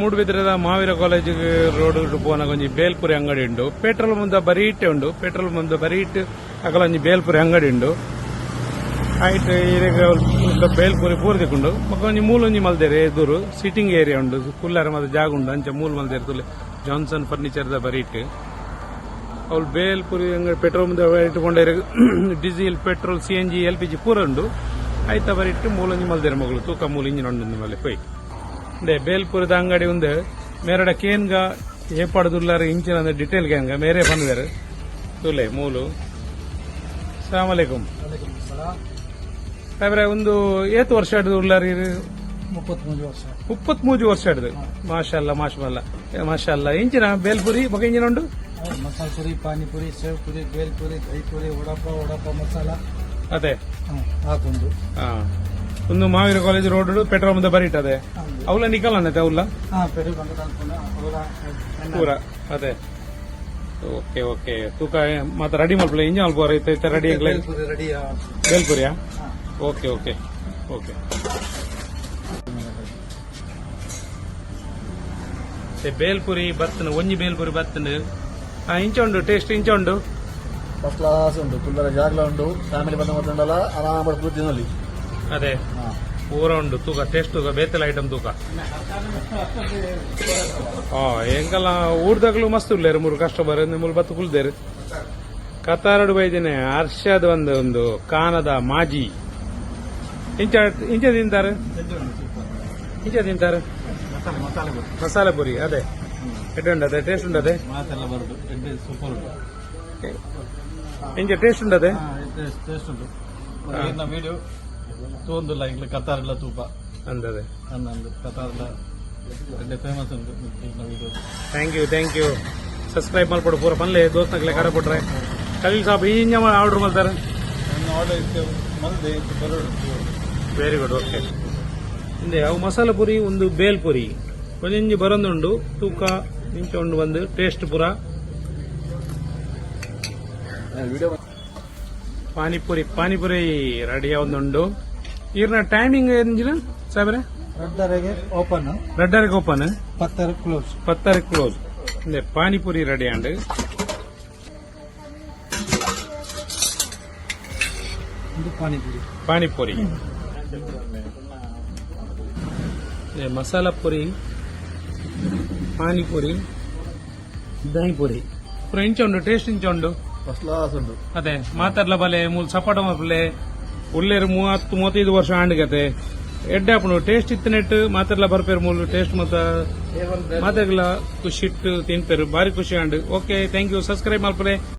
ಮೂಡುಬಿದ್ರೆದ Mahaveer college road ಪೋನ ಒಂಜಿ ಬೇಲ್ಪುರಿ ಅಂಗಡಿ ಉಂಡು. ಪೆಟ್ರೋಲ್ ಮುಂದೆ ಬರೀ ಇಟ್ಟೆ ಉಂಡು. ಪೆಟ್ರೋಲ್ ಮುಂದೆ ಬರೀ ಇಟ್ಟು ಅಕಲ ಒಂಜಿ ಬೇಲ್ಪುರಿ ಅಂಗಡಿ ಉಂಡು. ಆಯ್ತು ಈಗ ಬೇಲ್ಪುರಿ ಪೂರ್ತಿಕೊಂಡು ಮಕ್ಕ ಒಂಜಿ ಮೂಲೊಂಜಿ ಮಲ್ದೇರೆ ಎದುರು ಸಿಟ್ಟಿಂಗ್ ಏರಿಯಾ ಉಂಡು. ಕುಲ್ಲಾರ ಮತ್ತೆ ಜಾಗ ಉಂಡು ಅಂಚೆ ಮೂಲ ಮಲ್ದೇರೆ ತುಲೆ ಜಾನ್ಸನ್ ಫರ್ನಿಚರ್ ದ ಬರೀ ಇಟ್ಟು ಅವ್ಳು ಬೇಲ್ಪುರಿ ಅಂಗಡಿ ಪೆಟ್ರೋಲ್ ಮುಂದೆ ಇಟ್ಟುಕೊಂಡೇ ಡೀಸೆಲ್ ಪೆಟ್ರೋಲ್ CNG LPG ಪೂರ ಉಂಡು. ಆಯ್ತಾ ಬರೀ ಇಟ್ಟು ಮೂಲೊಂಜಿ ಮಲ್ದೇರೆ ಮಗಳು ತೂಕ ಮೂಲ ಇಂಜಿನ್ ಉಂಡು ಮೇಲೆ ಪೈ ಬೇಲ್ಪುರದ ಅಂಗಡಿ ಒಂದು ಮೇರಡ ಕೇನ್ಗ ಏಪಾಡುದುಲ್ಲಾರ ಇಂಚಿನ ಡಿಟೇಲ್ ಕೇನ್ಗ ಮೇರೆ ಬಂದಿದ್ದಾರೆ ತುಲೆ ಮೂಲು. ಸಲಾಮ್ ಅಲೈಕುಂ ಸಾಬ್ರೆ ಒಂದು ಏತ್ ವರ್ಷ ಆಡಿದು ಉಲ್ಲಾರಿ 33 ವರ್ಷ ಆಡಿದು. ಮಾಷಲ್ಲ ಮಾಷಮಲ್ಲ ಮಾಷಲ್ಲ ಇಂಚಿನ ಬೇಲ್ಪುರಿ ಬಗೆ ಇಂಜಿನ ಉಂಡು. ಮಸಾಲ ಪುರಿ, ಪಾನಿಪುರಿ, ಸೇವ್ ಪುರಿ, ಬೇಲ್ಪುರಿ, ದಹಿಪುರಿ, ವಡಾಪಾವ್ ಮಸಾಲ ಅದೇ ಹಾಕೊಂಡು ಒಂದು ಮಾವೀರ ಕಾಲೇಜ್ ರೋಡ್ ಪೆಟ್ರೋಲ್ ಮುಂದೆ ಬರೀಟದೆ ಅವಳ ನಿಕಲ್ ಅನ್ನತ್ತೆ ಅವಲ್ಲ ಪೂರ ಅದೇ. ಓಕೆ ಓಕೆ ತೂಕ ಮತ್ತೆ ರೆಡಿ ಮಲ್ಪಲೆ ಇಂಜ ಮಲ್ಪ ಐತೆ ರೆಡಿ ಬೇಲ್ಪುರಿಯಾ? ಓಕೆ ಓಕೆ ಓಕೆ ಬೇಲ್ಪುರಿ ಬರ್ತನು ಒಂಜಿ ಬೇಲ್ಪುರಿ ಬರ್ತನು ಇಂಚ ಉಂಡು ಟೇಸ್ಟ್ ಇಂಚ ಉಂಡು ಫಸ್ಟ್ ಕ್ಲಾಸ್ ಉಂಟು. ಕುಲ್ಲರ ಜಾಗ್ಲ ಉಂಡು. ಫ್ಯಾಮಿಲಿ ಬಂದ ಮೊದಲ ಆರಾಮ ತಿನ್ನಲಿ. ಅದೇ ಪೂರ ಉಂಡು ತೂಕ ಟೇಸ್ಟ್ ತೂಕ ಬೇತಲ ಐಟಮ್ ತೂಕ ಎಂಕಲ್ಲ ಊರ್ದಾಗ್ಲೂ ಮಸ್ತ್ ಉಳ್ಳೇರು ಮೂರು ಕಸ್ಟಮರ್ ಮೂರು ಬತ್ತು ಕುಲ್ದೇರು ಕತಾರಡು ಬೈದಿನ ಹರ್ಷದ ಒಂದು ಕಾನದ ಮಾಜಿ ಇಂಚ ಇಂಚ ತಿಂತಾರೆ ಇಂಚ ತಿಂತಾರೆ ಮಸಾಲೆ ಪುರಿ ಅದೇ ಎಡ್ಡೆ ಉಂಡದೆ ಟೇಸ್ಟ್ ಉಂಡದೆ ಸೂಪರ್ ಉಂಟು. ಇಂಚ ಟೇಸ್ಟ್ ಉಂಡದೆ ಟೇಸ್ಟ್ ಉಂಟು. ವಿಡಿಯೋ ತೋಂದಿಲ್ಲ ಈಗ ಕತಾರಲ್ಲ ತೂಪ ಅಂದದೆ ಅನ್ನೊಂದು ಕತಾರಲ್ಲ ಫೇಮಸ್ ಉಂಟು ವಿಡಿಯೋ. ಥ್ಯಾಂಕ್ ಯು ಸಬ್ಸ್ಕ್ರೈಬ್ ಮಾಡ್ಕೊಡು ಪೂರ ಪನ್ಲೆ ದೋಸ್ತಾಗ್ಲೆ ಕಡೆ ಕೊಟ್ರೆ ಕಲಿ ಸಾಬ್ ಇಂಜ ಆರ್ಡರ್ ಮಾಡ್ತಾರೆ. Very good okay. ಹಿಂದೆ ಅವು ಮಸಾಲ ಪುರಿ ಒಂದು ಬೇಲ್ಪುರಿ ಒಂದಿಂಜಿ ಬರೊಂದುಂಡು ತೂಕ ಇಂಚ ಉಂಡು ಒಂದು ಟೇಸ್ಟ್ ಪುರ. ಪಾನಿಪುರಿ ರೆಡಿ ಒಂದುಂಡು. ಇರ್ನ ಟೈಮಿಂಗ್ ಎಂಜಿನ ಸಾಬ್ರೆ? Open 2 open 10 close. Panipuri ready and panipuri masala puri panipuri dahipuri ಪೂರ ಇಂಚ ಉಂಡು ಟೇಸ್ಟ್ ಇಂಚ ಉಂಡು ಫಸ್ಟ್ ಕ್ಲಾಸ್ ಉಂಟು. ಅದೇ ಮಾತಾಡ್ಲ ಬಲೆ ಮೂಲ ಸಪಾಟ ಮಲ್ಪಲೆ ಉಳ್ಳೇರು 30-35 ವರ್ಷ ಆಂಡ್ಗತೆ ಎಡ್ಡಾಪುಂಡು ಟೇಸ್ಟ್ ಇತ್ತನೆಟ್ಟು ಮಾತಾಡ್ಲ ಬರ್ಪೇರು ಮೂಲ ಟೇಸ್ಟ್ ಮಾತಾಡ್ಲ ಖುಷಿ ಇಟ್ಟು ತಿನ್ಪೇರು ಬಾರಿ ಖುಷಿ ಆಂಡ್. Okay thank you subscribe ಮಲ್ಪಲೆ.